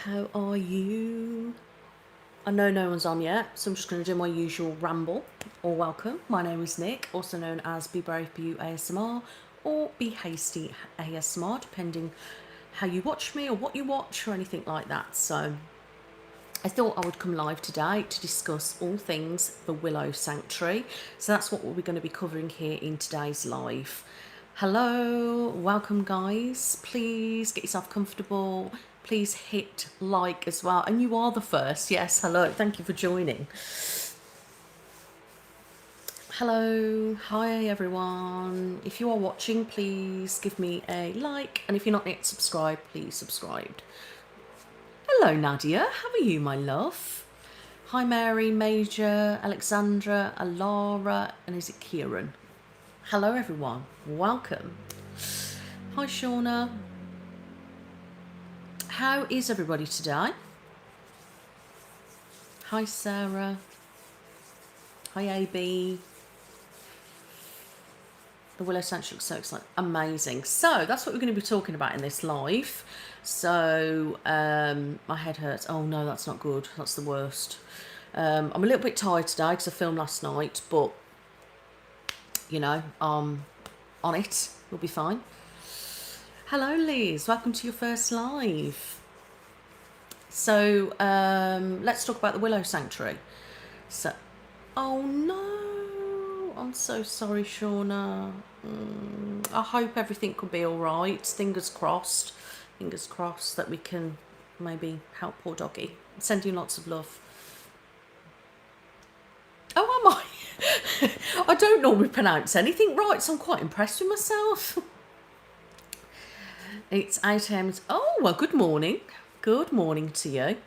How are you? I know no one's on yet, so I'm just going to do my usual ramble or welcome. My name is Nick, also known as Be Brave Be You ASMR or Be Hasty ASMR, depending how you watch me or what you watch or anything like that. So I thought I would come live today to discuss all things the Willow Sanctuary. So that's what we're going to be covering here in today's live. Hello, welcome guys. Please get yourself comfortable. Please hit like as well. And you are the first. Yes, hello. Thank you for joining. Hello, hi everyone. If you are watching, please give me a like. And if you're not yet subscribed, please subscribe. Hello, Nadia. How are you, my love? Hi, Mary, Major, Alexandra, Alara, and is it Kieran? Hello, everyone. Welcome. Hi, Shauna. How is everybody today? Hi, Sarah. Hi, AB. The Willow Sanctuary looks so exciting. Amazing. So that's what we're going to be talking about in this live. So my head hurts. Oh no, that's not good. That's the worst. I'm a little bit tired today because I filmed last night, but you know, on it. We'll be fine. Hello, Liz. Welcome to your first live. So let's talk about the Willow Sanctuary. So, oh no, I'm so sorry, Shauna. I hope everything could be all right. Fingers crossed. Fingers crossed that we can maybe help poor doggy. Send you lots of love. Oh, am I? I don't normally pronounce anything right, so I'm quite impressed with myself. It's 8 a.m. Oh, well, good morning. Good morning to you.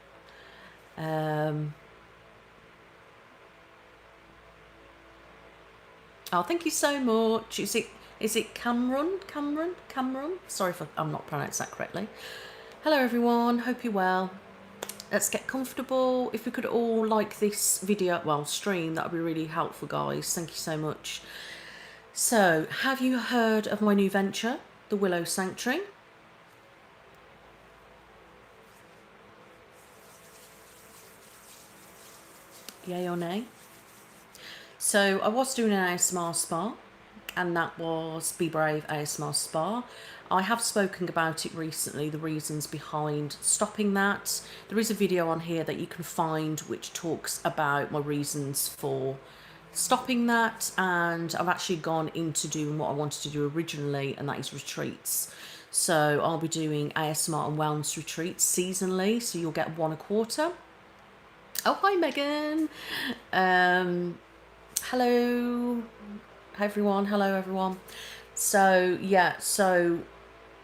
Oh, thank you so much. Is it Cameron? Sorry if I'm not pronounced that correctly. Hello, everyone. Hope you're well. Let's get comfortable. If we could all like this video, well, stream, that would be really helpful, guys. Thank you so much. So, have you heard of my new venture, the Willow Sanctuary? Yay or nay? So, I was doing an ASMR spa, and that was Be Brave ASMR Spa. I have spoken about it recently, the reasons behind stopping that. There is a video on here that you can find which talks about my reasons for stopping that, and I've actually gone into doing what I wanted to do originally, and that is retreats. So I'll be doing ASMR and wellness retreats seasonally, so you'll get one a quarter. Oh, hi Megan. Hello. Hi everyone. Hello everyone. So yeah, so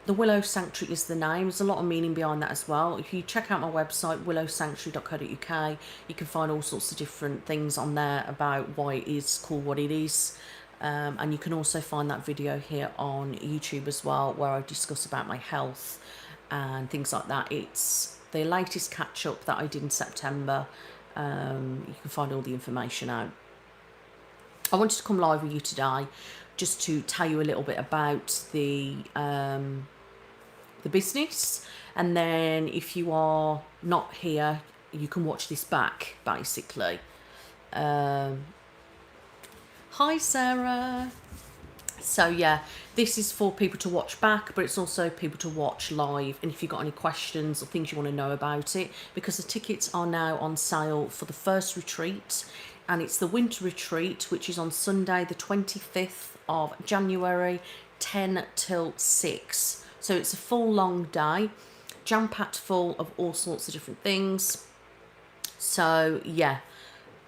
the Willow Sanctuary is the name. There's a lot of meaning behind that as well. If you check out my website, willowsanctuary.co.uk, you can find all sorts of different things on there about why it is called what it is. And you can also find that video here on YouTube as well, where I discuss about my health and things like that. It's the latest catch up that I did in September. You can find all the information out. I wanted to come live with you today just to tell you a little bit about the business, and then if you are not here, you can watch this back, basically. Hi, Sarah. So yeah, this is for people to watch back, but it's also people to watch live. And if you've got any questions or things you want to know about it, because the tickets are now on sale for the first retreat, and it's the winter retreat, which is on Sunday the 25th of January, 10 till 6. So it's a full long day, jam-packed full of all sorts of different things. So yeah,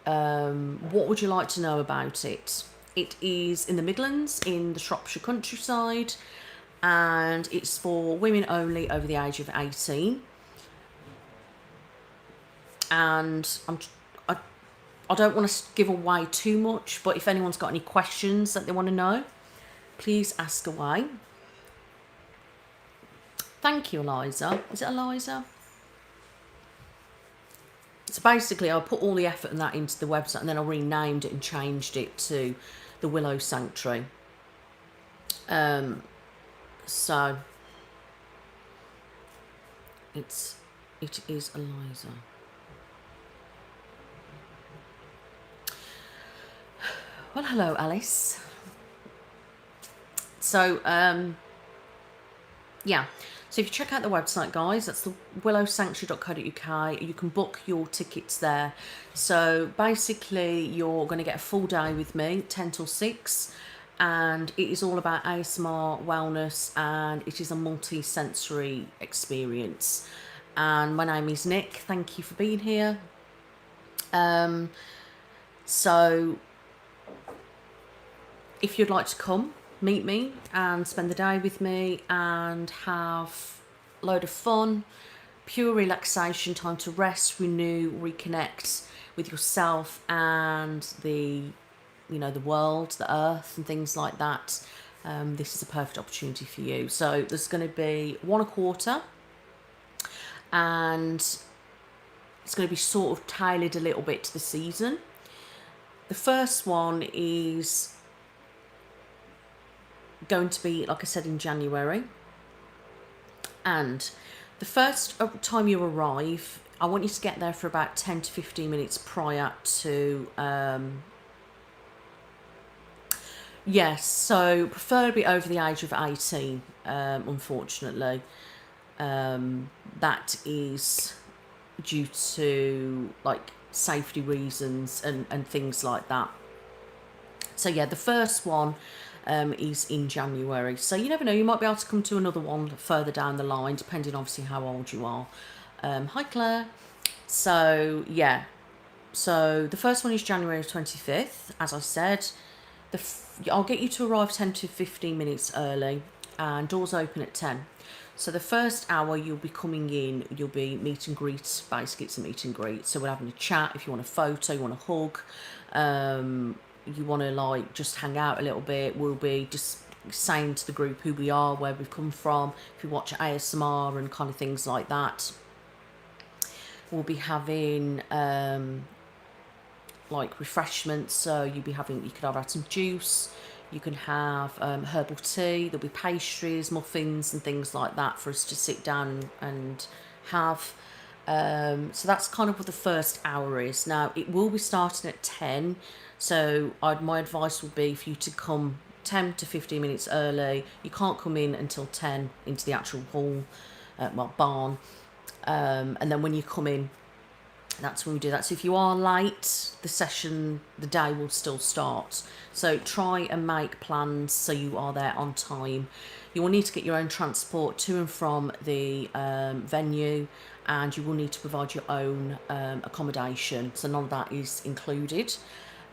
what would you like to know about it? It is in the Midlands, in the Shropshire countryside, and it's for women only over the age of 18. And I don't want to give away too much, but if anyone's got any questions that they want to know, please ask away. Thank you, Eliza. Is it Eliza? So basically, I put all the effort and that into the website, and then I renamed it and changed it to the Willow Sanctuary. So it's It is Eliza. Well, hello, Alice. So, yeah. So if you check out the website, guys, that's the willowsanctuary.co.uk. You can book your tickets there. So basically, you're going to get a full day with me, 10 till 6. And it is all about ASMR, wellness, and it is a multi-sensory experience. And my name is Nick. Thank you for being here. So if you'd like to come, meet me and spend the day with me and have a load of fun, pure relaxation, time to rest, renew, reconnect with yourself and the world, the earth and things like that, this is a perfect opportunity for you. So there's going to be one a quarter, and it's going to be sort of tailored a little bit to the season. The first one is going to be, like I said, in January. And the first time you arrive, I want you to get there for about 10 to 15 minutes prior to yes, so preferably over the age of 18, unfortunately. That is due to like safety reasons and things like that. So yeah, the first one is in January. So you never know, you might be able to come to another one further down the line, depending obviously how old you are. Hi Claire. So yeah, so the first one is January 25th, as I said. I'll get you to arrive 10 to 15 minutes early, and doors open at 10. So the first hour you'll be coming in, you'll be meet and greet, basically it's a meet and greet. So we're having a chat, if you want a photo, you want a hug, you want to like just hang out a little bit, we'll be just saying to the group who we are, where we've come from, if you watch ASMR and kind of things like that. We'll be having like refreshments, so you could have some juice, you can have herbal tea, there'll be pastries, muffins and things like that for us to sit down and have. So that's kind of what the first hour is. Now it will be starting at 10, so my advice would be for you to come 10 to 15 minutes early. You can't come in until 10 into the actual hall, barn, and then when you come in, that's when we do that. So if you are late, the day will still start. So try and make plans so you are there on time. You will need to get your own transport to and from the venue, and you will need to provide your own accommodation. So none of that is included.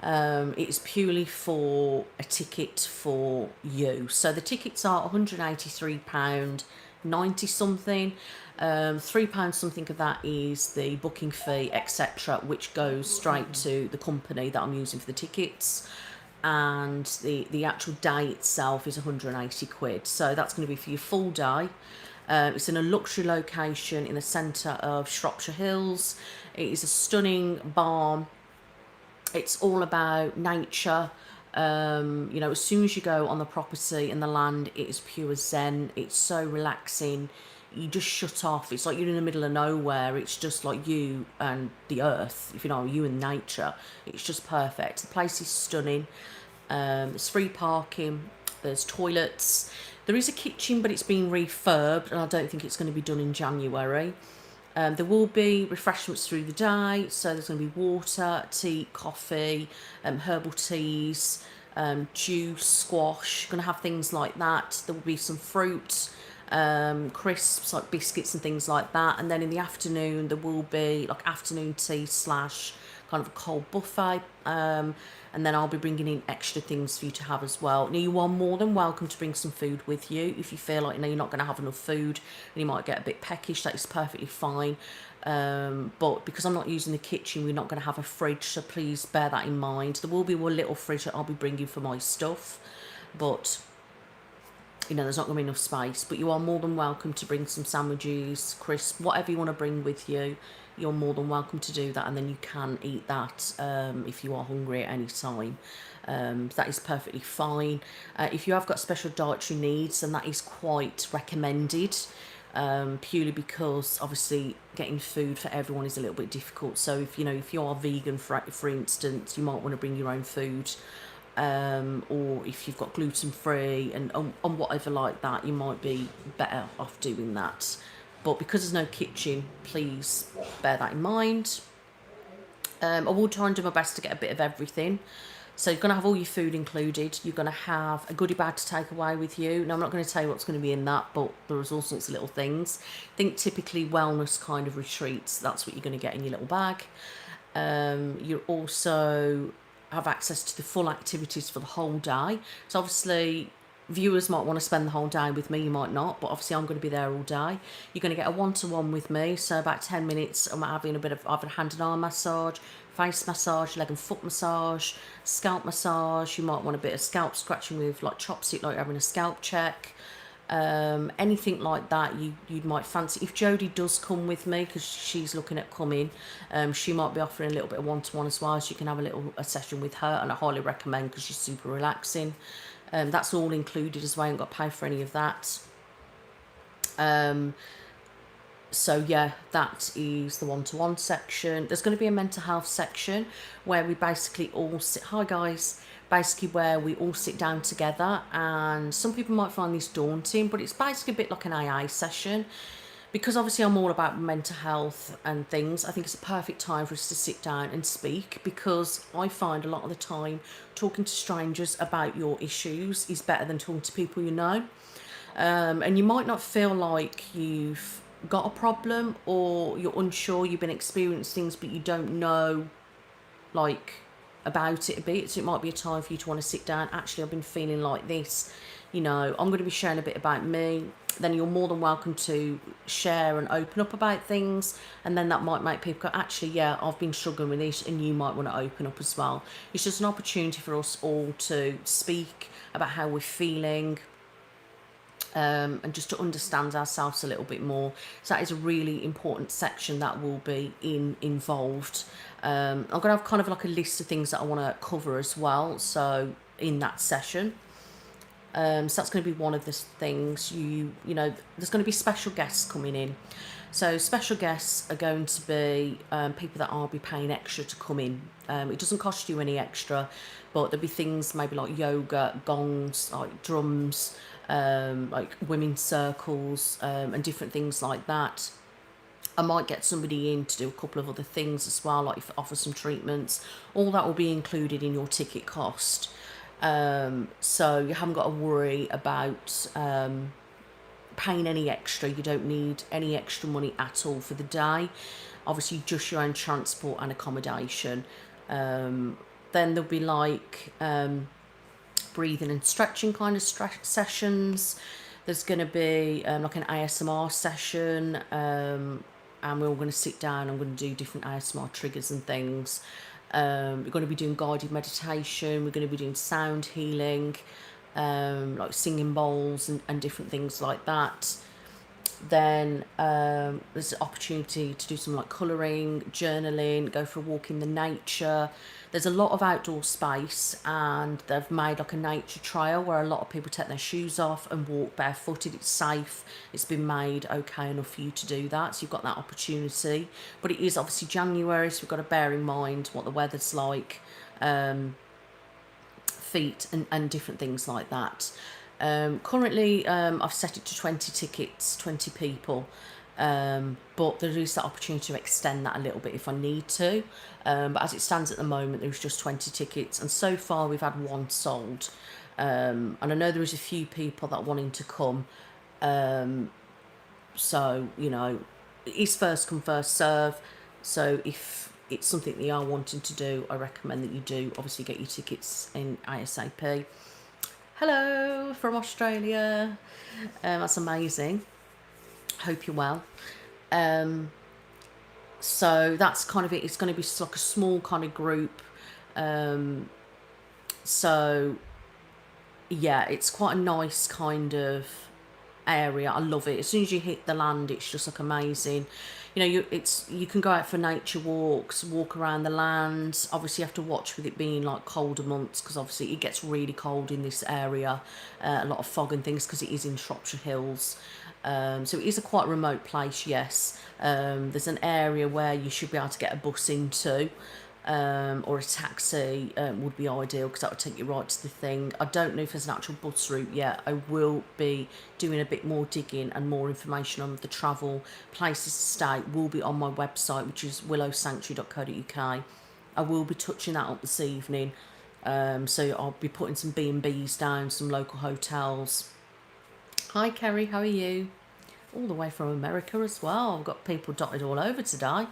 It is purely for a ticket for you. So the tickets are £183.90 something. £3 something of that is the booking fee, etc., which goes straight to the company that I'm using for the tickets, and the actual day itself is 180 quid. So that's going to be for your full day. It's in a luxury location in the centre of Shropshire Hills. It is a stunning barn. It's all about nature. As soon as you go on the property and the land, it is pure zen. It's so relaxing. You just shut off. It's like you're in the middle of nowhere. It's just like you and the earth, you and nature. It's just perfect. The place is stunning. There's free parking. There's toilets. There is a kitchen, but it's being refurbed, and I don't think it's going to be done in January. There will be refreshments through the day, so there's going to be water, tea, coffee, herbal teas, juice, squash. Going to have things like that. There will be some fruit, crisps like biscuits and things like that. And then in the afternoon there will be like afternoon tea / kind of a cold buffet, and then I'll be bringing in extra things for you to have as well. Now you are more than welcome to bring some food with you if you feel like you're not going to have enough food and you might get a bit peckish. That is perfectly fine, but because I'm not using the kitchen, we're not going to have a fridge, so please bear that in mind. There will be one little fridge that I'll be bringing for my stuff, but there's not going to be enough space. But you are more than welcome to bring some sandwiches, crisps, whatever you want to bring with you. You're more than welcome to do that, and then you can eat that if you are hungry at any time. That is perfectly fine. If you have got special dietary needs, then that is quite recommended. purely because obviously getting food for everyone is a little bit difficult. So if if you are vegan, for instance, you might want to bring your own food, or if you've got gluten free and whatever like that, you might be better off doing that. But because there's no kitchen, please bear that in mind. I will try and do my best to get a bit of everything. So you're going to have all your food included. You're going to have a goodie bag to take away with you. Now, I'm not going to tell you what's going to be in that, but there's all sorts of little things. I think typically wellness kind of retreats, that's what you're going to get in your little bag. You also have access to the full activities for the whole day. So obviously, viewers might want to spend the whole day with me, you might not, but obviously I'm going to be there all day. You're going to get a one-to-one with me, so about 10 minutes I'm having a bit of either hand and arm massage, face massage, leg and foot massage, scalp massage. You might want a bit of scalp scratching with like chopstick, like having a scalp check. Anything like that you might fancy. If Jodie does come with me, because she's looking at coming, she might be offering a little bit of one-to-one as well, so you can have a session with her, and I highly recommend because she's super relaxing. That's all included as well. I ain't got to pay for any of that. So yeah, that is the one-to-one section. There's going to be a mental health section where we basically all sit, hi guys, basically where we all sit down together, and some people might find this daunting, but it's basically a bit like an AA session. Because obviously I'm all about mental health and things, I think it's a perfect time for us to sit down and speak, because I find a lot of the time talking to strangers about your issues is better than talking to people you know. And you might not feel like you've got a problem, or you're unsure, you've been experiencing things but you don't know like about it a bit, so it might be a time for you to want to sit down. Actually, I've been feeling like this, I'm going to be sharing a bit about me. Then you're more than welcome to share and open up about things, and then that might make people go, actually, yeah, I've been struggling with this, and you might want to open up as well. It's just an opportunity for us all to speak about how we're feeling, and just to understand ourselves a little bit more. So that is a really important section that will be involved. I'm going to have kind of like a list of things that I want to cover as well, so in that session. So that's going to be one of the things. There's going to be special guests coming in. So special guests are going to be people that I'll be paying extra to come in. It doesn't cost you any extra, but there'll be things maybe like yoga, gongs, like drums, like women's circles, and different things like that. I might get somebody in to do a couple of other things as well, like offer some treatments. All that will be included in your ticket cost. So you haven't got to worry about paying any extra. You don't need any extra money at all for the day. Obviously, just your own transport and accommodation. Then there'll be like breathing and stretching kind of sessions. There's going to be like an ASMR session, and we're all going to sit down. I'm going to do different ASMR triggers and things. We're going to be doing guided meditation. We're going to be doing sound healing, like singing bowls and different things like that. Then there's an opportunity to do some like colouring, journaling, go for a walk in the nature. There's a lot of outdoor space, and they've made like a nature trail where a lot of people take their shoes off and walk barefooted. It's safe. It's been made okay enough for you to do that, so you've got that opportunity. But it is obviously January, so we've got to bear in mind what the weather's like, feet and different things like that. Currently, I've set it to 20 tickets, 20 people. But there is that opportunity to extend that a little bit if I need to. But as it stands at the moment, there's just 20 tickets. And so far, we've had one sold. And I know there is a few people that are wanting to come. So, it's first come, first serve. So if it's something that you are wanting to do, I recommend that you do obviously get your tickets in ASAP. Hello from Australia. That's amazing. Hope you're well. So that's kind of it. It's going to be like a small kind of group. So yeah, it's quite a nice kind of area. I love it. As soon as you hit the land, it's just like amazing. You know, you can go out for nature walks, walk around the land. Obviously, you have to watch with it being like colder months, because obviously it gets really cold in this area. A lot of fog and things because it is in Shropshire Hills. So it is a quite remote place, yes. There's an area where you should be able to get a bus into, or a taxi would be ideal, because that would take you right to the thing. I don't know if there's an actual bus route yet. I will be doing a bit more digging, and more information on the travel places to stay will be on my website, which is willowsanctuary.co.uk. I will be touching that up this evening. So I'll be putting some B&Bs down, some local hotels. Hi Kerry, how are you? All the way from America as well. I've got people dotted all over today.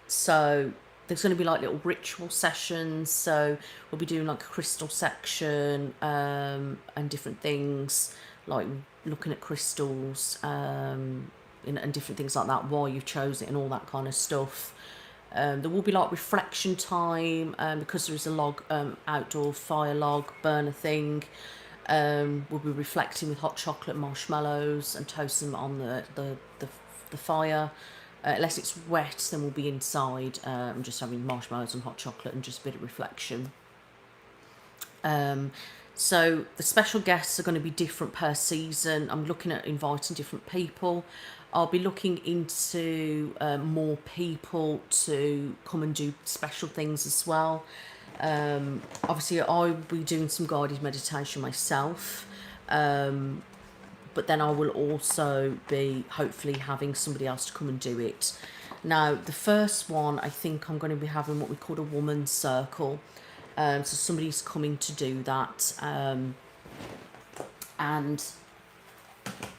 So there's going to be like little ritual sessions. So we'll be doing like a crystal section, and different things, like looking at crystals, and different things like that, why you've chosen it and all that kind of stuff. There will be like reflection time, because there is a log, outdoor fire log burner thing. We'll be reflecting with hot chocolate, marshmallows, and toasting them on the fire. Unless it's wet, then we'll be inside, just having marshmallows and hot chocolate and just a bit of reflection. So the special guests are going to be different per season. I'm looking at inviting different people. I'll be looking into more people to come and do special things as well. Obviously, I'll be doing some guided meditation myself. But then I will also be hopefully having somebody else to come and do it. Now, the first one, I think I'm going to be having what we call a woman's circle. So somebody's coming to do that. And,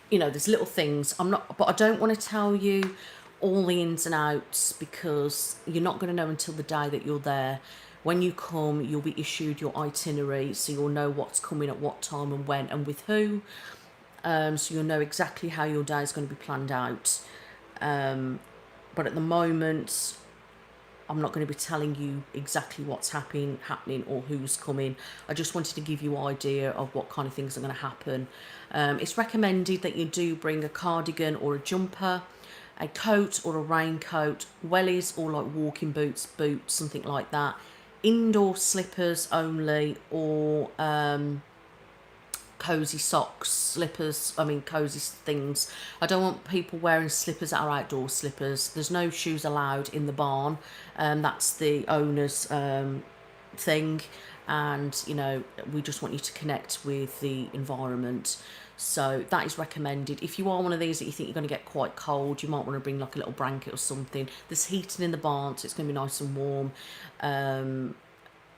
you know, there's little things. But I don't want to tell you all the ins and outs, because you're not going to know until the day that you're there. When you come, you'll be issued your itinerary, so you'll know what's coming at what time and when and with who. So you'll know exactly how your day is going to be planned out. But at the moment, I'm not going to be telling you exactly what's happening or who's coming. I just wanted to give you an idea of what kind of things are going to happen. It's recommended that you do bring a cardigan or a jumper, a coat or a raincoat, wellies or like walking boots, something like that. Indoor slippers only, or cozy socks, slippers, cozy things. I don't want people wearing slippers that are outdoor slippers. There's no shoes allowed in the barn. That's the owner's thing. And, you know, we just want you to connect with the environment. So that is recommended. If you are one of these that you think you're going to get quite cold, you might want to bring like a little blanket or something. There's heating in the barn, so it's going to be nice and warm.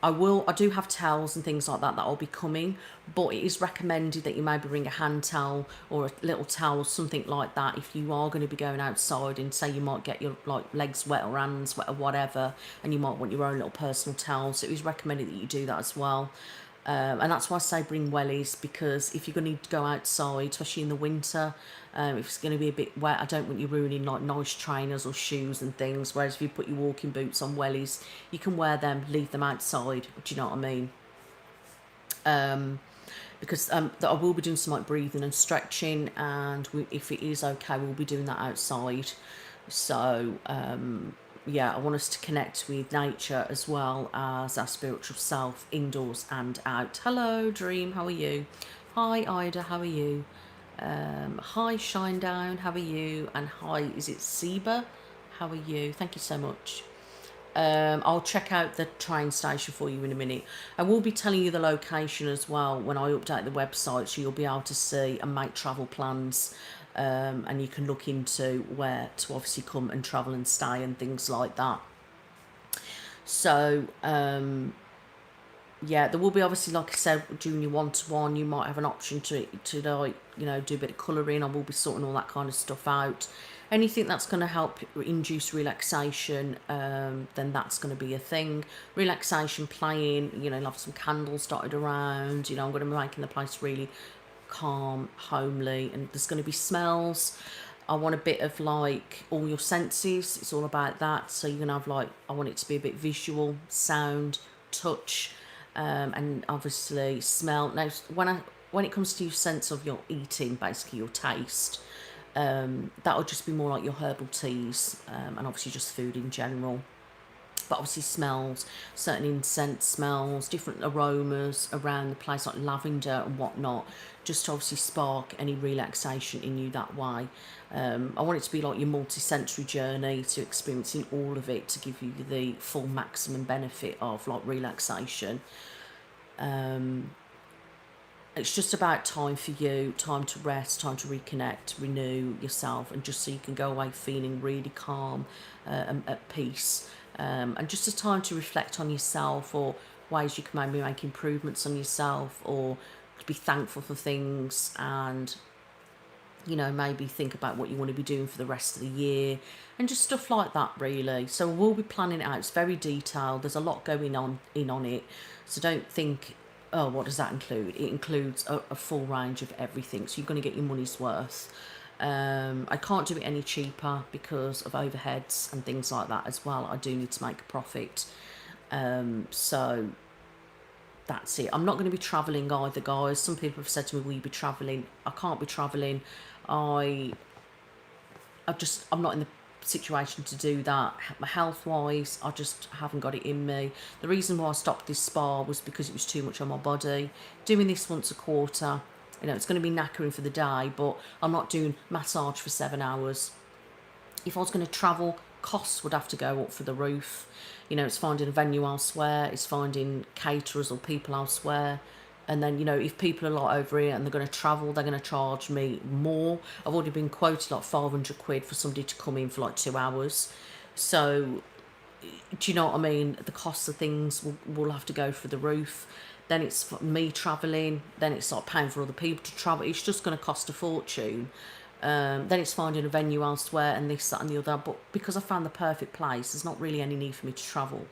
I do have towels and things like that I'll be coming, but it is recommended that you maybe bring a hand towel or a little towel, something like that, if you are going to be going outside and say you might get your like legs wet or hands wet or whatever, and you might want your own little personal towel. So it is recommended that you do that as well. And that's why I say bring wellies, because if you're going to need to go outside, especially in the winter, if it's going to be a bit wet, I don't want you ruining like nice trainers or shoes and things. Whereas if you put your walking boots on wellies, you can wear them, leave them outside. Do you know what I mean? Because I will be doing some like breathing and stretching, and if it is okay, we'll be doing that outside. So yeah, I want us to connect with nature as well as our spiritual self, indoors and out. Hello, Dream, how are you? Hi, Ida, how are you? Hi, Shinedown, how are you? And hi, is it Seba? How are you? Thank you so much. I'll check out the train station for you in a minute. I will be telling you the location as well when I update the website, so you'll be able to see and make travel plans. And you can look into where to obviously come and travel and stay and things like that. So yeah, there will be obviously, like I said, doing your one-to-one, you might have an option to like, you know, do a bit of colouring. I will be sorting all that kind of stuff out. Anything that's going to help induce relaxation, then that's going to be a thing. Relaxation, playing, you know, have some candles dotted around. You know, I'm going to be making the place really calm, homely, and there's going to be smells. I want a bit of like all your senses. It's all about that. So you're going to have like, I want it to be a bit visual, sound, touch, and obviously smell. Now, when it comes to your sense of your eating, basically your taste, that'll just be more like your herbal teas, and obviously just food in general. But obviously smells, certain incense smells, different aromas around the place, like lavender and whatnot, just to obviously spark any relaxation in you that way. I want it to be like your multi-sensory journey to experiencing all of it, to give you the full maximum benefit of like relaxation. It's just about time for you, time to rest, time to reconnect, renew yourself, and just so you can go away feeling really calm and at peace. And just a time to reflect on yourself, or ways you can maybe make improvements on yourself, or to be thankful for things, and maybe think about what you want to be doing for the rest of the year, and just stuff like that, really. So we'll be planning it out. It's very detailed. There's a lot going on it. So don't think, oh, what does that include? It includes a full range of everything. So you're going to get your money's worth. I can't do it any cheaper because of overheads and things like that as well. I do need to make a profit. So that's it. I'm not going to be travelling either, guys. Some people have said to me, will you be travelling? I can't be travelling. I'm not in the situation to do that. Health wise, I just haven't got it in me. The reason why I stopped this spa was because it was too much on my body. Doing this once a quarter, it's going to be knackering for the day, but I'm not doing massage for 7 hours. If I was going to travel, costs would have to go up for the roof. It's finding a venue elsewhere, it's finding caterers or people elsewhere. And then, if people are like over here and they're going to travel, they're going to charge me more. I've already been quoted like 500 quid for somebody to come in for like 2 hours. So, do you know what I mean? The cost of things will have to go for the roof. Then it's for me travelling. Then it's like paying for other people to travel. It's just going to cost a fortune. Then it's finding a venue elsewhere and this, that and the other. But because I found the perfect place, there's not really any need for me to travel.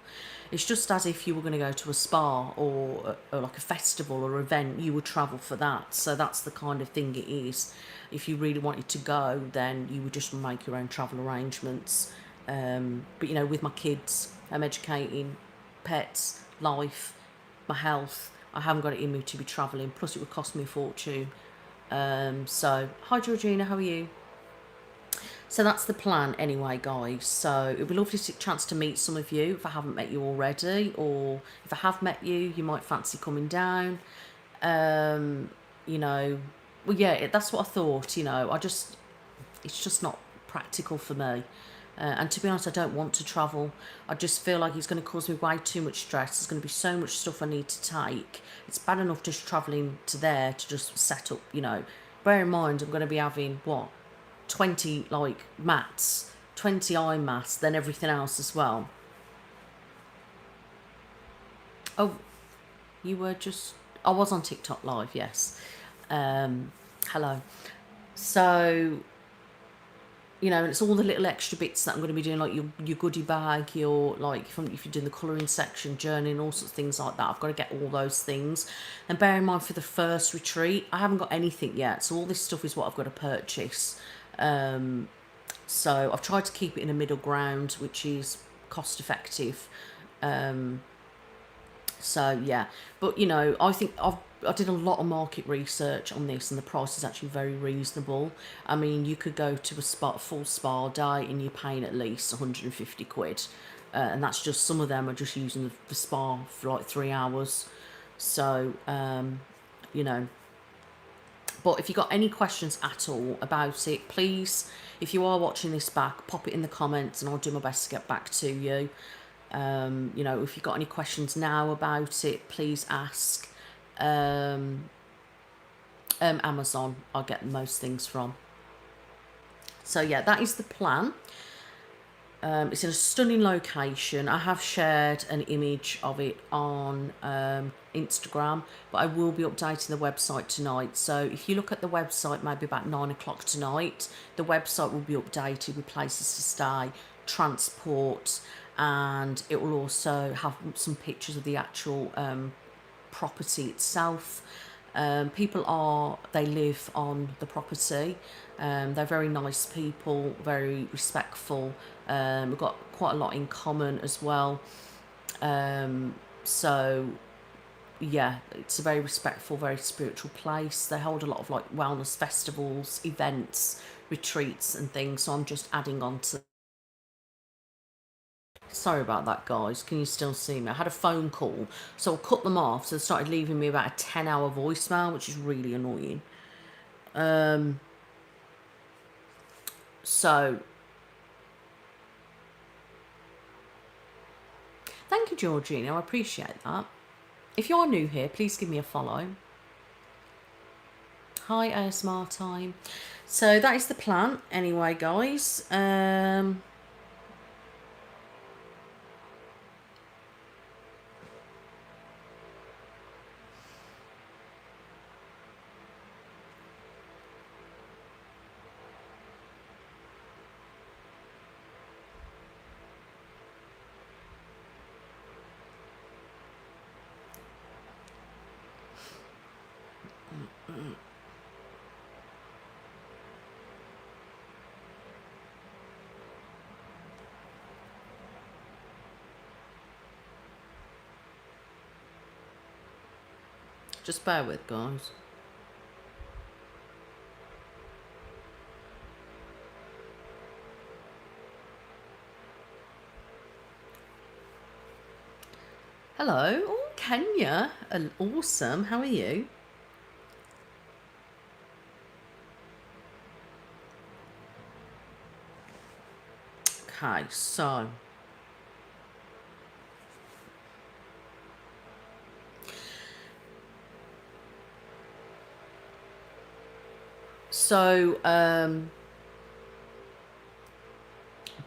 It's just as if you were going to go to a spa or like a festival or event, you would travel for that. So that's the kind of thing it is. If you really wanted to go, then you would just make your own travel arrangements. But with my kids, I'm educating, pets, life, my health, I haven't got it in me to be travelling. Plus it would cost me a fortune. So, hi Georgina, how are you? So that's the plan anyway, guys. So it'll be lovely chance to meet some of you if I haven't met you already, or if I have met you, you might fancy coming down. Well, yeah, that's what I thought. It's just not practical for me. And to be honest, I don't want to travel. I just feel like it's going to cause me way too much stress. There's going to be so much stuff I need to take. It's bad enough just travelling to there to just set up, Bear in mind, I'm going to be having, 20 mats, 20 eye masks, then everything else as well. Oh, you were just... I was on TikTok live, yes. Hello. So... and it's all the little extra bits that I'm going to be doing, like your goodie bag, your, if you're doing the colouring section, journaling, all sorts of things like that. I've got to get all those things. And bear in mind, for the first retreat, I haven't got anything yet. So all this stuff is what I've got to purchase. So I've tried to keep it in a middle ground, which is cost effective. So yeah, but I think I did a lot of market research on this, and the price is actually very reasonable. I mean, you could go to a full spa day and you're paying at least 150 quid. And that's just, some of them are just using the spa for 3 hours. So, but if you've got any questions at all about it, please, if you are watching this back, pop it in the comments and I'll do my best to get back to you. If you've got any questions now about it, please ask. Amazon, I'll get most things from. So yeah, that is the plan. It's in a stunning location. I have shared an image of it on Instagram, but I will be updating the website tonight. So if you look at the website, maybe about 9 o'clock tonight, the website will be updated with places to stay, transport, and it will also have some pictures of the actual property itself. They live on the property. They're very nice people, very respectful. We've got quite a lot in common as well. So yeah, it's a very respectful, very spiritual place. They hold a lot of like wellness festivals, events, retreats and things. So I'm just adding on to. Sorry about that, guys. Can you still see me? I had a phone call, so I cut them off. So they started leaving me about a 10-hour voicemail, which is really annoying. So thank you, Georgina. I appreciate that. If you are new here, please give me a follow. Hi, ASMR time. So that is the plan anyway, guys. Just bear with, guys. Hello. Oh, Kenya. Awesome. How are you? Okay, so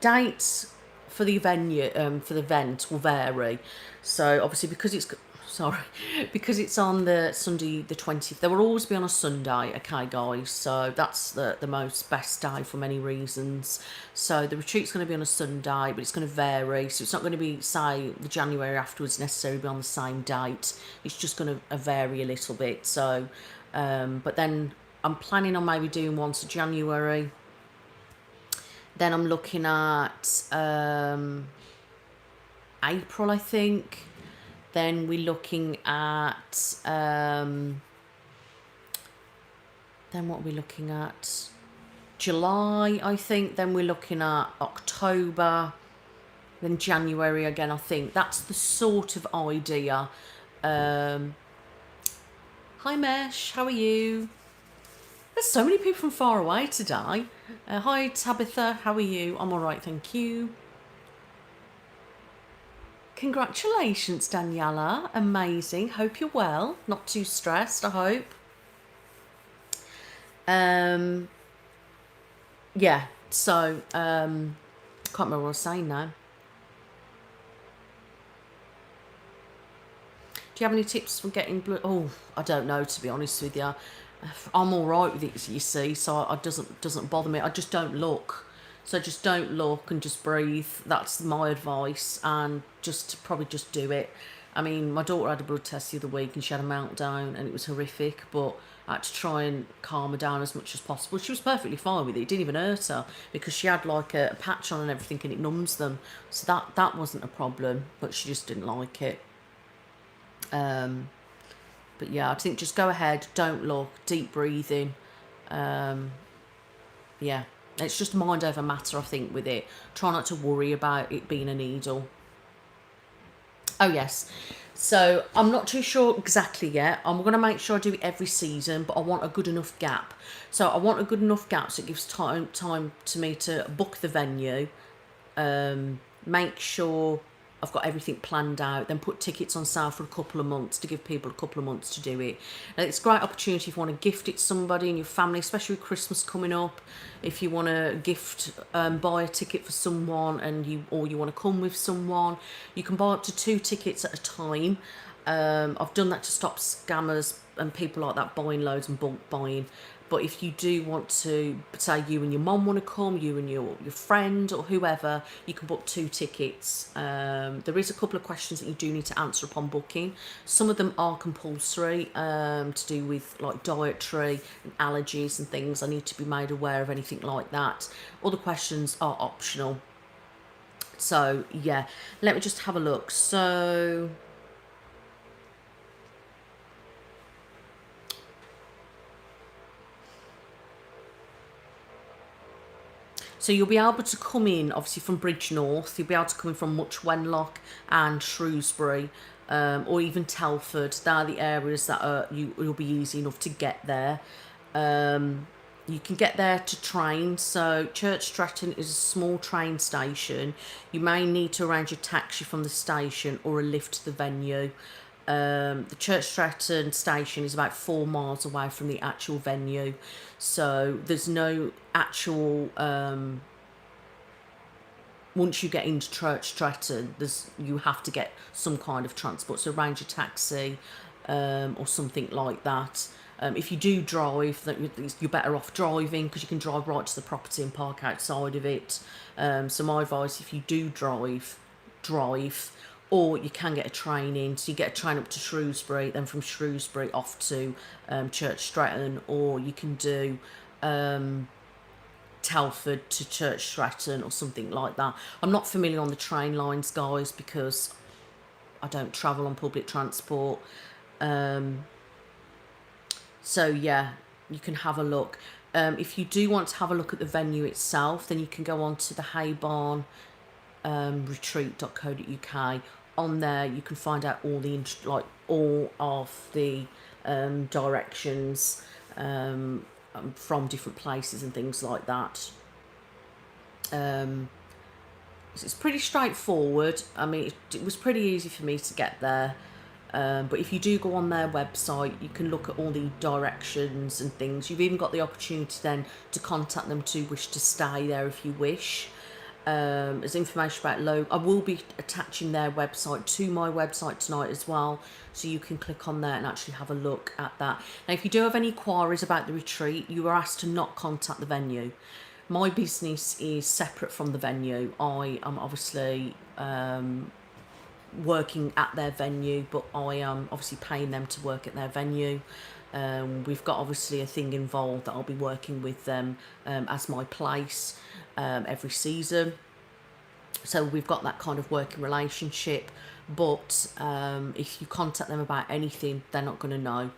dates for the venue for the event will vary. So obviously because it's because it's on the Sunday the 20th, there will always be on a Sunday, okay guys, so that's the most best day for many reasons. So the retreat's going to be on a Sunday, but it's going to vary, so it's not going to be, say, the January afterwards necessarily be on the same date. It's just going to vary a little bit. So but then I'm planning on maybe doing once a January. Then I'm looking at April, I think. Then we're looking at then what are we looking at? July, I think. Then we're looking at October. Then January again, I think. That's the sort of idea. Hi Mesh, how are you? There's so many people from far away today. Hi Tabitha, how are you? I'm alright, thank you. Congratulations, Daniela. Amazing. Hope you're well. Not too stressed, I hope. Yeah, so can't remember what I was saying now. Do you have any tips for getting blood? Oh, I don't know, to be honest with you. I'm all right with it, you see, so it doesn't bother me. I just don't look. So just don't look and just breathe. That's my advice, and probably just do it. I mean, my daughter had a blood test the other week and she had a meltdown and it was horrific, but I had to try and calm her down as much as possible. She was perfectly fine with it. It didn't even hurt her because she had like a patch on and everything and it numbs them. So that wasn't a problem, but she just didn't like it. But yeah, I think just go ahead, don't look, deep breathing. Yeah, it's just mind over matter, I think, with it. Try not to worry about it being a needle. Oh yes, so I'm not too sure exactly yet. I'm going to make sure I do it every season, but I want a good enough gap. So I want a good enough gap so it gives time to me to book the venue, make sure I've got everything planned out, then put tickets on sale for a couple of months to give people a couple of months to do it. And it's a great opportunity if you want to gift it to somebody in your family, especially with Christmas coming up. If you want to gift, buy a ticket for someone or you want to come with someone, you can buy up to 2 tickets at a time. I've done that to stop scammers and people like that buying loads and bulk buying. But if you do want to, say you and your mum want to come, you and your friend or whoever, you can book 2 tickets. There is a couple of questions that you do need to answer upon booking. Some of them are compulsory, to do with like dietary and allergies and things. I need to be made aware of anything like that. Other questions are optional. So yeah, let me just have a look. So So you'll be able to come in, obviously, from Bridge North. You'll be able to come in from Much Wenlock and Shrewsbury, or even Telford. They're the areas that you'll be easy enough to get there. You can get there to train. So Church Stretton is a small train station. You may need to arrange a taxi from the station or a lift to the venue. The Church Stretton station is about 4 miles away from the actual venue, so there's no actual once you get into Church Stretton, you have to get some kind of transport, so arrange a taxi or something like that. If you do drive, you're better off driving, because you can drive right to the property and park outside of it. So my advice, if you do drive, or you can get a train in. So you get a train up to Shrewsbury, then from Shrewsbury off to Church Stretton, or you can do Telford to Church Stretton or something like that. I'm not familiar on the train lines, guys, because I don't travel on public transport. So yeah, you can have a look. If you do want to have a look at the venue itself, then you can go on to the Haybarn retreat.co.uk. On there you can find out all the all of the directions from different places and things like that. It's pretty straightforward. I mean, it was pretty easy for me to get there. But if you do go on their website, you can look at all the directions and things. You've even got the opportunity then to contact them to wish to stay there if you wish. There's information about I will be attaching their website to my website tonight as well, so you can click on there and actually have a look at that. Now, if you do have any queries about the retreat, you are asked to not contact the venue. My business is separate from the venue. I am obviously working at their venue, but I am obviously paying them to work at their venue. We've got obviously a thing involved that I'll be working with them as my place every season. So we've got that kind of working relationship. But if you contact them about anything, they're not going to know.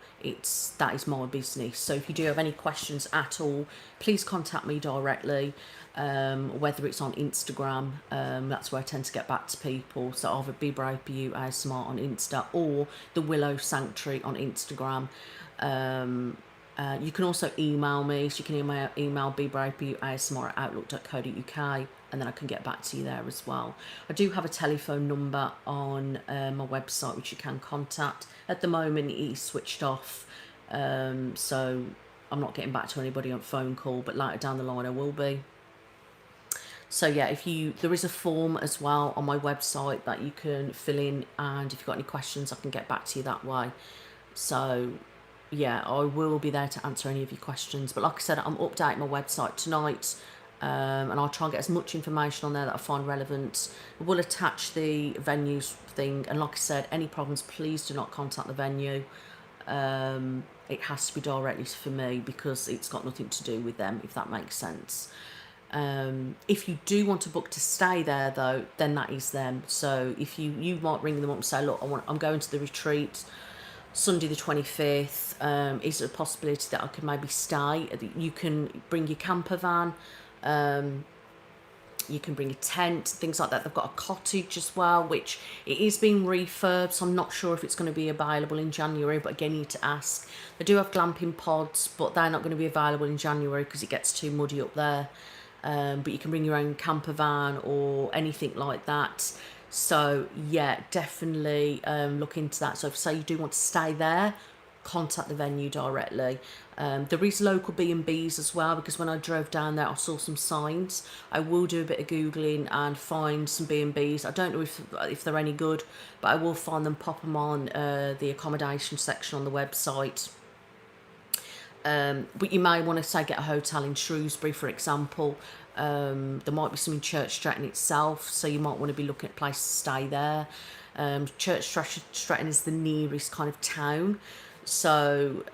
That is my business. So if you do have any questions at all, please contact me directly. Whether it's on Instagram, that's where I tend to get back to people. So either bebravebeyou ASMR on Insta or the Willow Sanctuary on Instagram. You can also email me, so you can email bebravebeyou@outlook.co.uk, and then I can get back to you there as well. I do have a telephone number on my website which you can contact. At the moment it is switched off, so I'm not getting back to anybody on phone call, but later down the line I will be. So yeah, there is a form as well on my website that you can fill in, and if you've got any questions I can get back to you that way. So yeah, I will be there to answer any of your questions. But like I said, I'm updating my website tonight, and I'll try and get as much information on there that I find relevant. I will attach the venues thing, and like I said, any problems, please do not contact the venue. It has to be directly for me, because it's got nothing to do with them, if that makes sense. If you do want to book to stay there though, then that is them. So if you might ring them up and say, look, I'm going to the retreat Sunday the 25th, is there a possibility that I could maybe stay? You can bring your camper van, you can bring a tent, things like that. They've got a cottage as well, which it is being refurbed, so I'm not sure if it's going to be available in January, but again, you need to ask. They do have glamping pods, but they're not going to be available in January because it gets too muddy up there. But you can bring your own camper van or anything like that. So yeah, definitely look into that. So if say you do want to stay there, contact the venue directly. There is local B&Bs as well, because when I drove down there I saw some signs. I will do a bit of Googling and find some B&Bs. I don't know if they're any good, but I will find them, pop them on the accommodation section on the website. But you may want to say get a hotel in Shrewsbury, for example. There might be some in Church Stretton itself, so you might want to be looking at places to stay there. Church Stretton is the nearest kind of town, so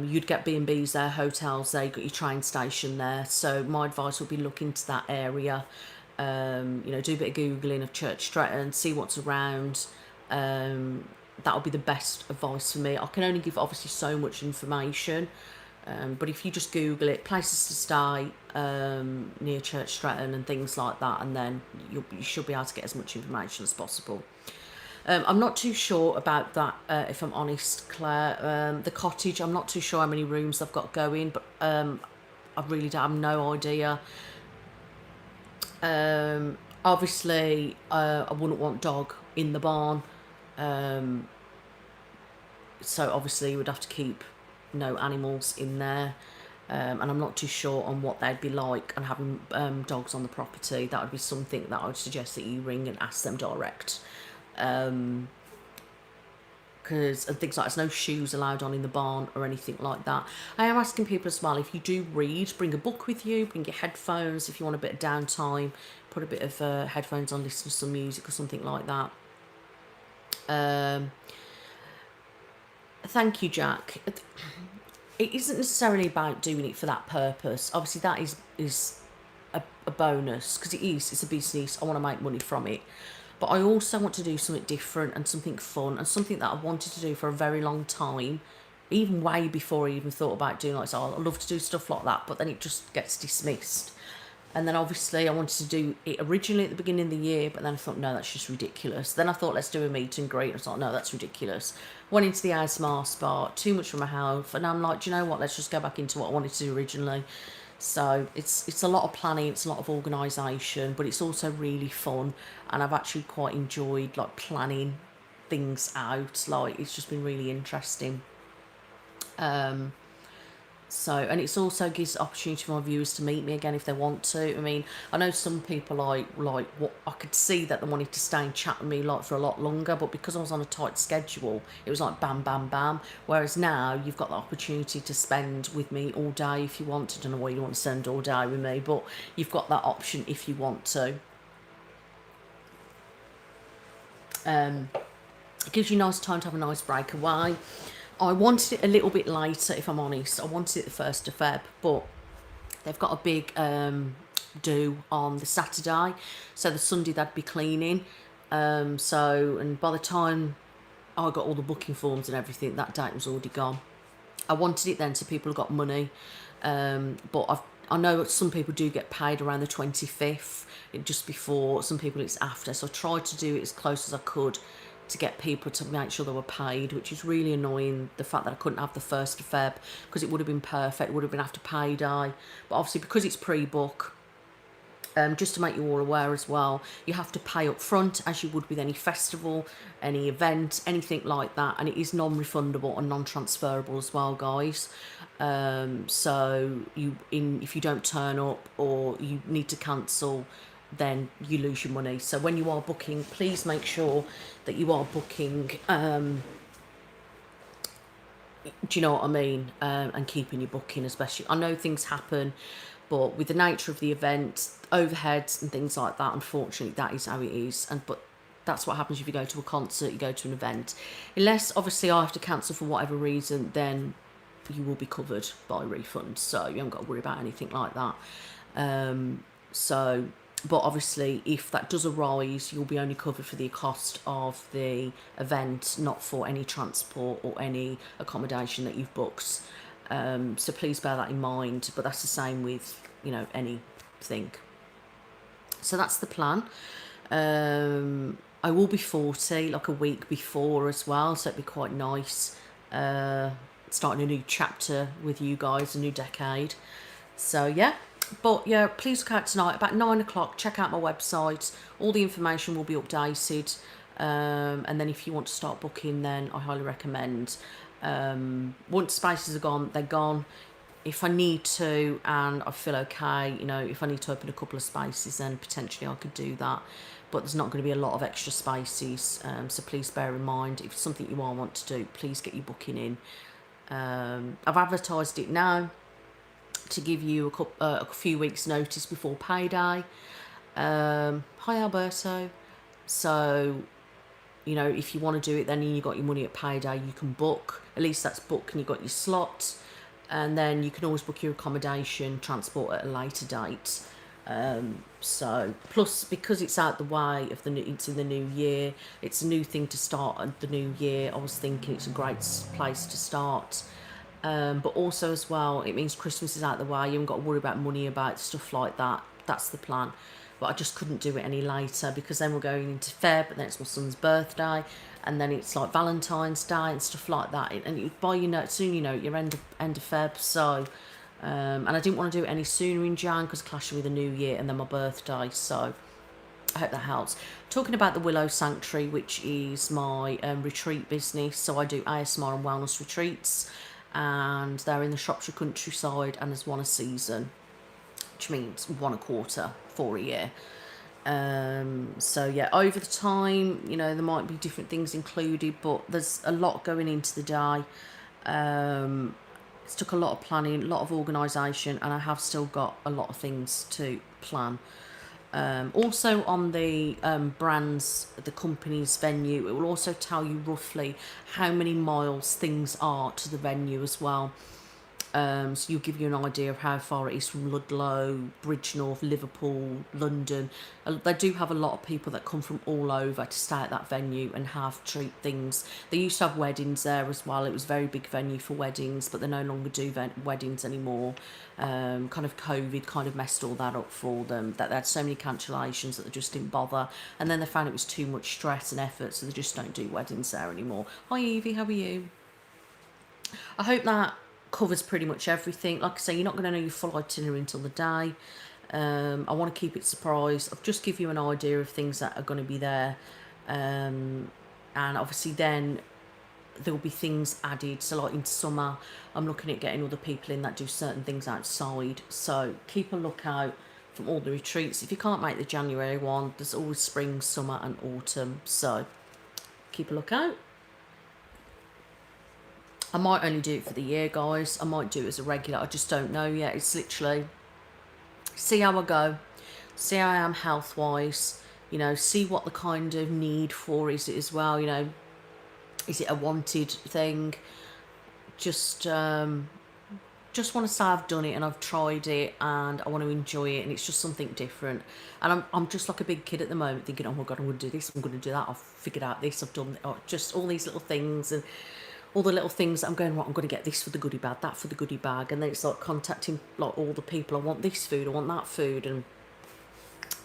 you'd get B&Bs there, hotels there, you've got your train station there. So my advice would be look into that area. Do a bit of Googling of Church Stretton, see what's around. That would be the best advice for me. I can only give obviously so much information. But if you just Google it, places to stay near Church Stretton and things like that, and then you should be able to get as much information as possible. I'm not too sure about that, if I'm honest, Claire. The cottage, I'm not too sure how many rooms they've got going, but I really don't have no idea. Obviously, I wouldn't want dog in the barn. So obviously you would have to keep no animals in there. And I'm not too sure on what they'd be like and having dogs on the property. That would be something that I would suggest that you ring and ask them direct. Because and things like there's no shoes allowed on in the barn or anything like that. I am asking people as well, if you do read, bring a book with you, bring your headphones if you want a bit of downtime, put a bit of headphones on, listen to some music or something like that. Thank you, Jack. It isn't necessarily about doing it for that purpose. Obviously that is a bonus, because it's a business. I want to make money from it. But I also want to do something different and something fun and something that I wanted to do for a very long time, even way before I even thought about doing like, so I love to do stuff like that, but then it just gets dismissed. And then obviously I wanted to do it originally at the beginning of the year, but then I thought, no, that's just ridiculous. Then I thought, let's do a meet and greet. And I thought, no, that's ridiculous. Went into the ASMR spot, too much for my health. And I'm like, do you know what? Let's just go back into what I wanted to do originally. So it's a lot of planning, it's a lot of organisation, but it's also really fun. And I've actually quite enjoyed like planning things out. Like it's just been really interesting. So, and it's also gives opportunity for my viewers to meet me again if they want to. I mean, I know some people like what I could see that they wanted to stay and chat with me like for a lot longer, but because I was on a tight schedule, it was like bam, bam, bam. Whereas now you've got the opportunity to spend with me all day if you want. I don't know why you want to spend all day with me, but you've got that option if you want to. It gives you nice time to have a nice break away. I wanted it a little bit later, if I'm honest. I wanted it the 1st of Feb, but they've got a big do on the Saturday. So the Sunday they'd be cleaning. And by the time I got all the booking forms and everything, that date was already gone. I wanted it then so people have got money. But I know some people do get paid around the 25th, just before. Some people it's after. So I tried to do it as close as I could to get people to make sure they were paid, which is really annoying, the fact that I couldn't have the 1st of Feb, because it would have been perfect. It would have been after payday, but obviously because it's pre-book, just to make you all aware as well, you have to pay up front as you would with any festival, any event, anything like that, and it is non-refundable and non-transferable as well, guys. So if you don't turn up or you need to cancel, then you lose your money. So when you are booking, please make sure that you are booking, do you know what I mean, and keeping your booking, especially. I know things happen, but with the nature of the event, overheads and things like that, unfortunately that is how it is. But that's what happens if you go to a concert, you go to an event. Unless obviously I have to cancel for whatever reason, then you will be covered by refunds, so you haven't got to worry about anything like that. But obviously, if that does arise, you'll be only covered for the cost of the event, not for any transport or any accommodation that you've booked. So please bear that in mind. But that's the same with, anything. So that's the plan. I will be 40, like a week before as well, so it'd be quite nice. Starting a new chapter with you guys, a new decade. So yeah. But yeah, please look out tonight about 9 o'clock. Check out my website. All the information will be updated. And then if you want to start booking, then I highly recommend. Once spaces are gone, they're gone. If I need to and I feel okay, if I need to open a couple of spaces, then potentially I could do that. But there's not going to be a lot of extra spaces. So please bear in mind, if it's something you all want to do, please get your booking in. I've advertised it now to give you a few weeks notice before payday. Hi Alberto. So if you want to do it, then you got your money at payday, you can book. At least that's booked and you got your slot, and then you can always book your accommodation, transport at a later date. So plus, because it's out the way of it's in the new year, it's a new thing to start at the new year. I was thinking it's a great place to start. But also as well, it means Christmas is out of the way. You haven't got to worry about money, about stuff like that. That's the plan. But I just couldn't do it any later because then we're going into Feb, and then it's my son's birthday, and then it's like Valentine's Day and stuff like that. And you buy your note soon, you know, your end of Feb. So, and I didn't want to do it any sooner in Jan because clashing with the New Year and then my birthday. So I hope that helps. Talking about the Willow Sanctuary, which is my retreat business. So I do ASMR and wellness retreats, and they're in the Shropshire countryside, and there's one a season, which means one a quarter for a year. So yeah, over the time, you know, there might be different things included, but there's a lot going into the day. It's took a lot of planning, a lot of organisation, and I have still got a lot of things to plan. Also on the brands, the company's venue, it will also tell you roughly how many miles things are to the venue as well. So you'll give you an idea of how far it is from Ludlow, Bridgnorth, Liverpool, London. They do have a lot of people that come from all over to stay at that venue and have treat things. They used to have weddings there as well. It was a very big venue for weddings, but they no longer do weddings anymore. Kind of COVID kind of messed all that up for them, that they had so many cancellations that they just didn't bother. And then they found it was too much stress and effort, so they just don't do weddings there anymore. Hi Evie, how are you? I hope that covers pretty much everything. Like I say, you're not going to know your full itinerary until the day. I want to keep it surprise. I've just give you an idea of things that are going to be there, and obviously then there will be things added. So like in summer, I'm looking at getting other people in that do certain things outside. So keep a lookout from all the retreats. If you can't make the January one, there's always spring, summer and autumn. So keep a lookout. I might only do it for the year, guys. I might do it as a regular. I just don't know yet. It's literally see how I go, see how I am health-wise, you know, see what the kind of need for is it as well, you know. Is it a wanted thing? Just want to say I've done it and I've tried it and I want to enjoy it, and it's just something different. And I'm just like a big kid at the moment thinking, oh my God, I'm going to do this, I'm going to do that, I've figured out this, I've done just all these little things, and all the little things that I'm going, right, I'm going to get this for the goodie bag, that for the goodie bag. And then it's like contacting like all the people, I want this food, I want that food. And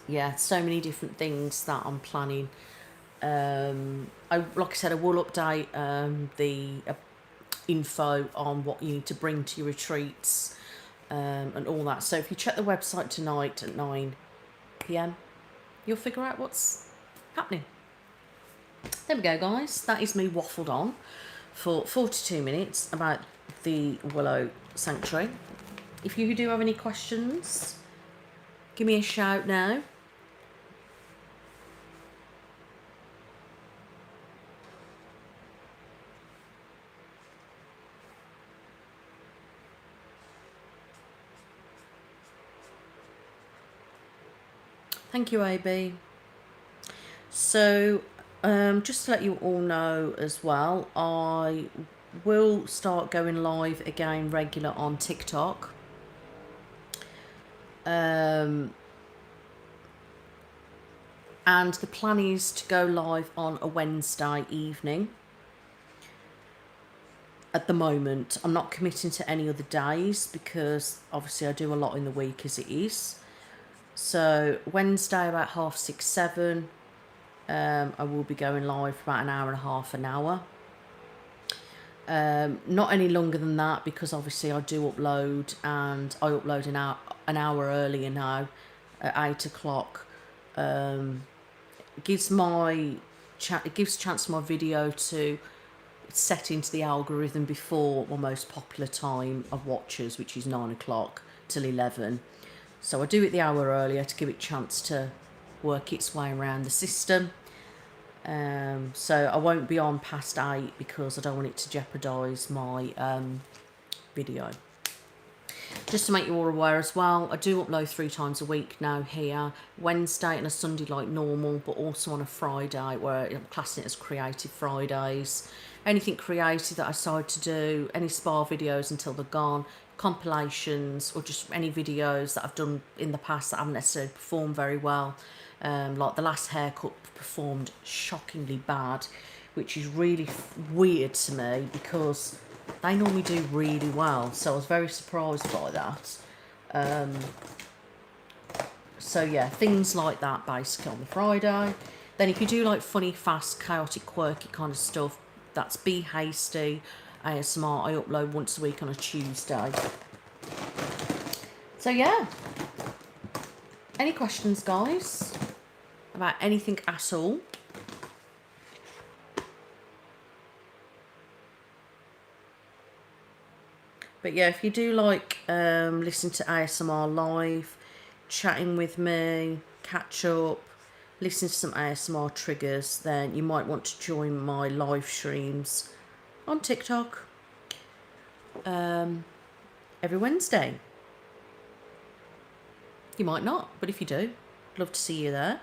yeah, so many different things that I'm planning. Like I said, I will update the info on what you need to bring to your retreats and all that. So if you check the website tonight at 9 PM, you'll figure out what's happening. There we go, guys. That is me waffled on for 42 minutes about the Willow Sanctuary. If you do have any questions, give me a shout now. Thank you, AB. So just to let you all know as well, I will start going live again regular on TikTok. And the plan is to go live on a Wednesday evening. At the moment, I'm not committing to any other days because obviously I do a lot in the week as it is. So Wednesday about 6:30, 7, I will be going live for about an hour and a half, an hour. Not any longer than that because obviously I do upload, and I upload an hour earlier now at 8 o'clock. It gives a chance for my video to set into the algorithm before my most popular time of watchers, which is 9 o'clock till 11. So I do it the hour earlier to give it a chance to work its way around the system. So I won't be on past 8 because I don't want it to jeopardise my video. Just to make you all aware as well, I do upload 3 times a week now here. Wednesday and a Sunday like normal, but also on a Friday where I'm classing it as Creative Fridays. Anything creative that I decide to do, any spa videos until they're gone, compilations, or just any videos that I've done in the past that haven't necessarily performed very well. Like the last haircut performed shockingly bad, which is really weird to me because they normally do really well, so I was very surprised by that. So yeah, things like that basically on the Friday. Then if you do like funny, fast, chaotic, quirky kind of stuff, that's Be Hasty ASMR. I upload once a week on a Tuesday. So yeah. Any questions, guys, about anything at all? But yeah, if you do like listen to ASMR live, chatting with me, catch up, listen to some ASMR triggers, then you might want to join my live streams on TikTok every Wednesday. You might not, but if you do, I'd love to see you there.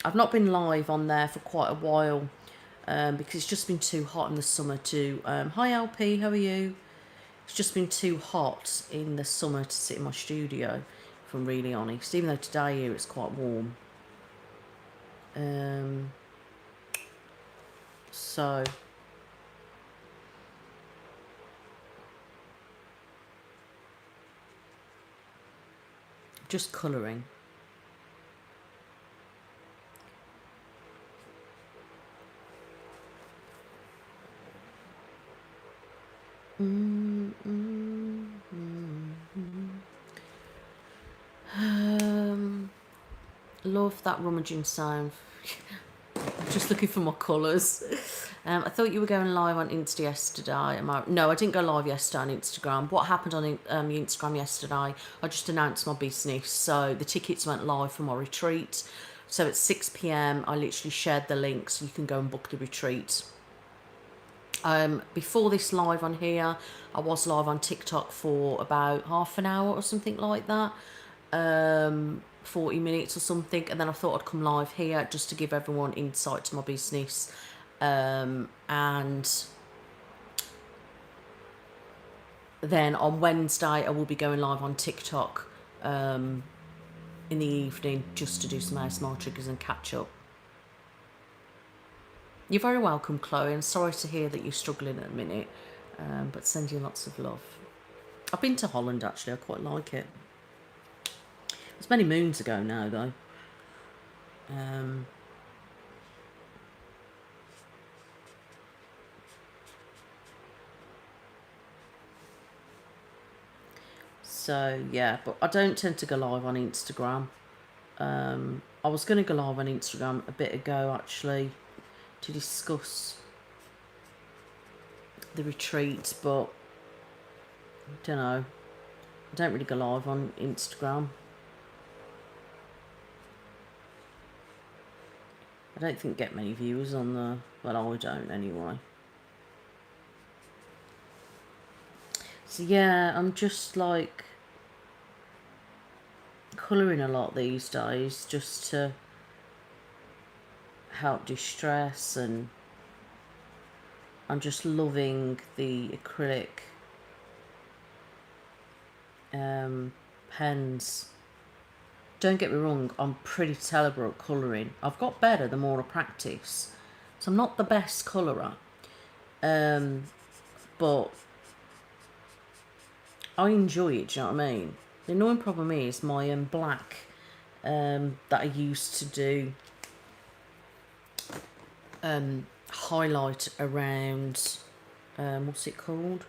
I've not been live on there for quite a while because it's just been too hot in the summer to... hi LP, how are you? It's just been too hot in the summer to sit in my studio, if I'm really honest. Even though today here it's quite warm. So... just colouring. Love that rummaging sound. I'm just looking for my colours. I thought you were going live on Insta yesterday. No, I didn't go live yesterday on Instagram. What happened on Instagram yesterday, I just announced my business. So the tickets went live for my retreat. So at 6 p.m, I literally shared the link so you can go and book the retreat. Before this live on here, I was live on TikTok for about half an hour or something like that. 40 minutes or something, and then I thought I'd come live here just to give everyone insight to my business. And then on Wednesday I will be going live on TikTok in the evening just to do some ASMR triggers and catch up. You're very welcome, Chloe. I'm sorry to hear that you're struggling at the minute, but send you lots of love. I've been to Holland actually, I quite like it. It's many moons ago now though. So yeah, but I don't tend to go live on Instagram. I was going to go live on Instagram a bit ago actually to discuss the retreat, but I don't know. I don't really go live on Instagram. I don't think get many viewers on the... well, I don't anyway. So yeah, I'm just like colouring a lot these days just to help distress, and I'm just loving the acrylic pens. Don't get me wrong, I'm pretty terrible at colouring. I've got better the more I practice. So I'm not the best colourer. But I enjoy it, do you know what I mean? The annoying problem is my black that I used to do highlight around, what's it called?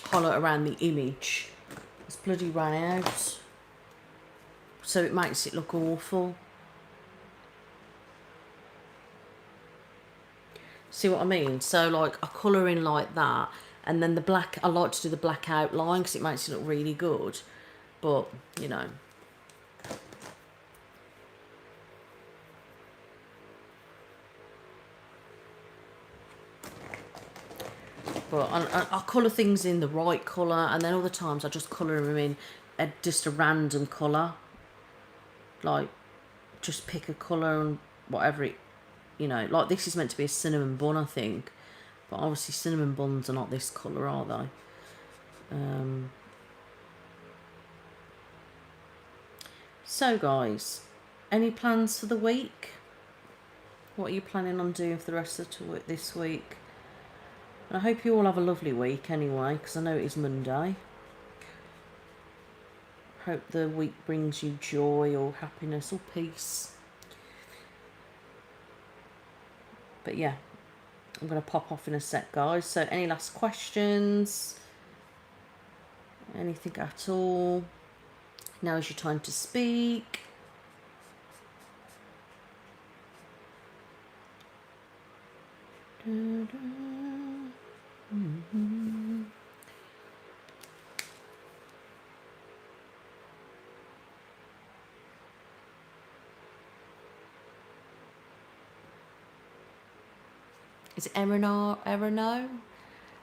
Highlight around the image. It's bloody ran out. So it makes it look awful. See what I mean? So like I colour in like that, and then the black, I like to do the black outline because it makes it look really good. But, you know. But I colour things in the right colour, and then other times I just colour them in just a random colour. Like, just pick a colour and whatever it, you know, like this is meant to be a cinnamon bun, I think. But obviously cinnamon buns are not this colour, are they? So guys, any plans for the week? What are you planning on doing for the rest of this week? And I hope you all have a lovely week anyway, because I know it is Monday. Hope the week brings you joy or happiness or peace. But yeah, I'm going to pop off in a sec, guys. So any last questions? Anything at all? Now is your time to speak. Is it Erino?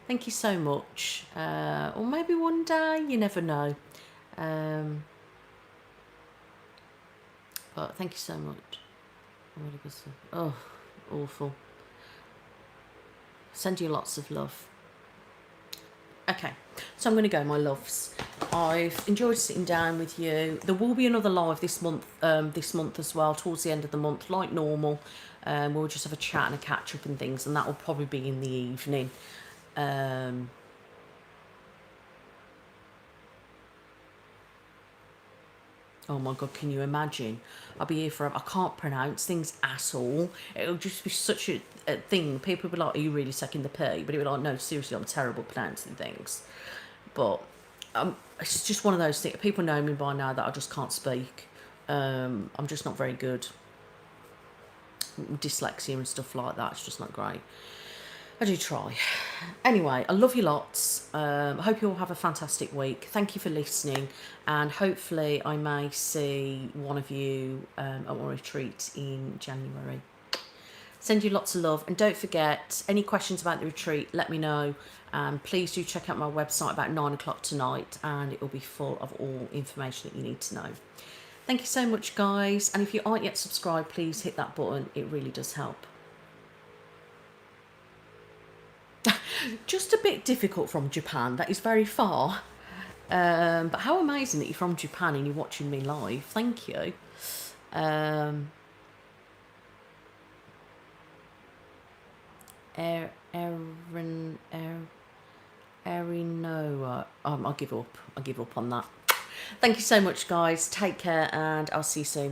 Thank you so much. Or maybe one day, you never know. But thank you so much. Oh, awful. Send you lots of love. Okay, so I'm going to go, my loves. I've enjoyed sitting down with you. There will be another live this month as well, towards the end of the month, like normal. We'll just have a chat and a catch up and things, and that will probably be in the evening. Oh my God, can you imagine? I'll be here forever. I can't pronounce things at all. It'll just be such a thing. People will be like, are you really sucking the pee? But it will be like, no, seriously, I'm terrible at pronouncing things. But it's just one of those things. People know me by now that I just can't speak. I'm just not very good. Dyslexia and stuff like that, it's just not great. I do try. Anyway, I love you lots. I hope you all have a fantastic week. Thank you for listening, and hopefully I may see one of you at my retreat in January. Send you lots of love, and don't forget, any questions about the retreat, let me know. Please do check out my website about 9 o'clock tonight, and it will be full of all information that you need to know. Thank you so much, guys, and if you aren't yet subscribed, please hit that button. It really does help. Just a bit difficult from Japan. That is very far. But how amazing that you're from Japan and you're watching me live. Thank you. Erinoa. I'll give up. I'll give up on that. Thank you so much, guys. Take care, and I'll see you soon.